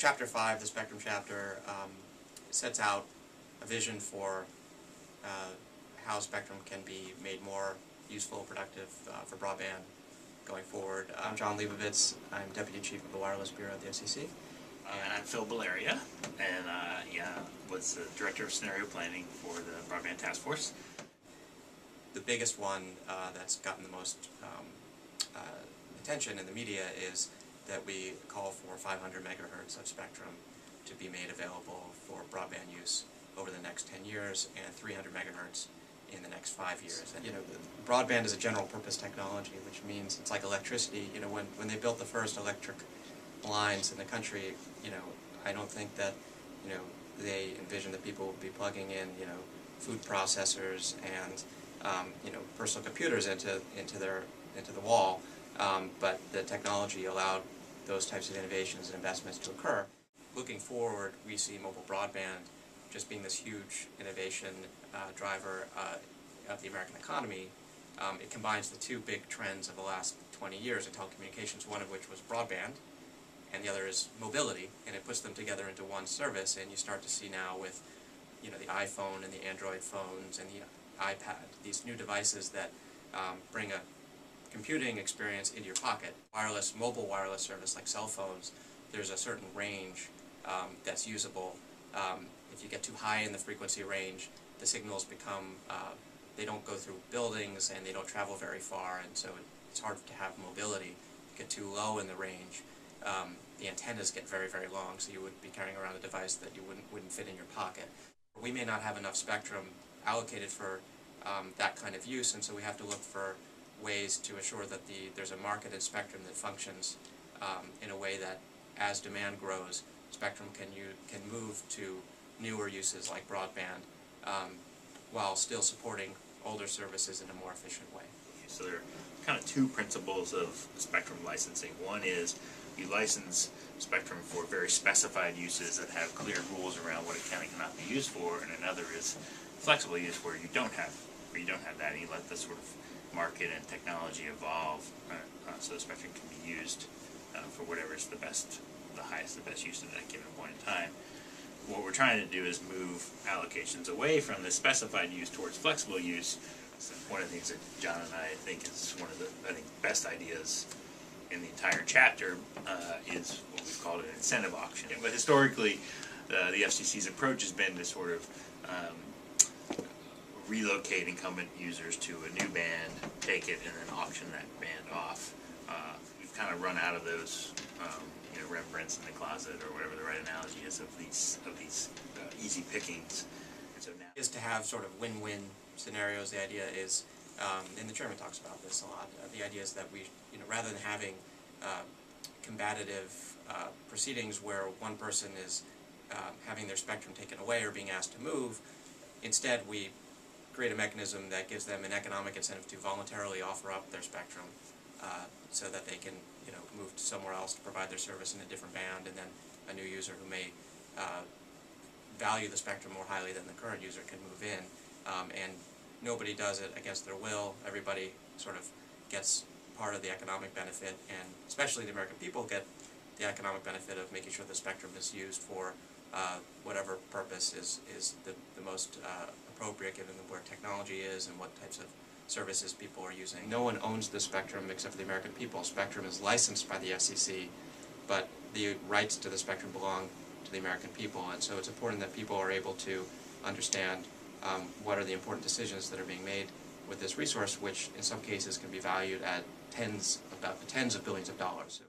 Chapter 5, the Spectrum chapter, sets out a vision for how Spectrum can be made more useful, productive for broadband going forward. I'm John Leibovitz. I'm Deputy Chief of the Wireless Bureau at the FCC. And I'm Phil Valeria, and was the Director of Scenario Planning for the Broadband Task Force. The biggest one that's gotten the most attention in the media is that we call for 500 megahertz of spectrum to be made available for broadband use over the next 10 years and 300 megahertz in the next 5 years. And, broadband is a general purpose technology, which means it's like electricity. When they built the first electric lines in the country, I don't think that, they envisioned that people would be plugging in, food processors and, personal computers into the wall. But the technology allowed those types of innovations and investments to occur. Looking forward, we see mobile broadband just being this huge innovation driver of the American economy. It combines the two big trends of the last 20 years in telecommunications, one of which was broadband, and the other is mobility, and it puts them together into one service. And you start to see now with the iPhone and the Android phones and the iPad, these new devices that bring a computing experience into your pocket. Mobile wireless service like cell phones, there's a certain range that's usable. If you get too high in the frequency range, the signals become, they don't go through buildings and they don't travel very far, and so it's hard to have mobility. You get too low in the range, the antennas get very, very long, so you would be carrying around a device that you wouldn't fit in your pocket. We may not have enough spectrum allocated for that kind of use, and so we have to look for ways to assure that there's a market in spectrum that functions in a way that, as demand grows, spectrum can move to newer uses like broadband while still supporting older services in a more efficient way. So there are kind of two principles of spectrum licensing. One is you license spectrum for very specified uses that have clear rules around what it can and cannot be used for, and another is flexible use where you don't have that, and you let the sort of market and technology evolve so the spectrum can be used for whatever is the best use at that given point in time. What we're trying to do is move allocations away from the specified use towards flexible use. So one of the things that John and I think is one of the best ideas in the entire chapter is what we've called an incentive auction. But historically, the FCC's approach has been to sort of relocate incumbent users to a new band, take it, and then auction that band off. We've kind of run out of those, remnants in the closet, or whatever the right analogy is, of these easy pickings. And so now is to have sort of win-win scenarios. The idea is, and the chairman talks about this a lot. The idea is that we, rather than having combative proceedings where one person is having their spectrum taken away or being asked to move, instead we create a mechanism that gives them an economic incentive to voluntarily offer up their spectrum so that they can move to somewhere else to provide their service in a different band, and then a new user who may value the spectrum more highly than the current user can move in. And nobody does it against their will. Everybody sort of gets part of the economic benefit, and especially the American people get the economic benefit of making sure the spectrum is used for whatever purpose is the most appropriate given where technology is and what types of services people are using. No one owns the spectrum except for the American people. Spectrum is licensed by the FCC, but the rights to the spectrum belong to the American people, and so it's important that people are able to understand what are the important decisions that are being made with this resource, which in some cases can be valued at tens of billions of dollars.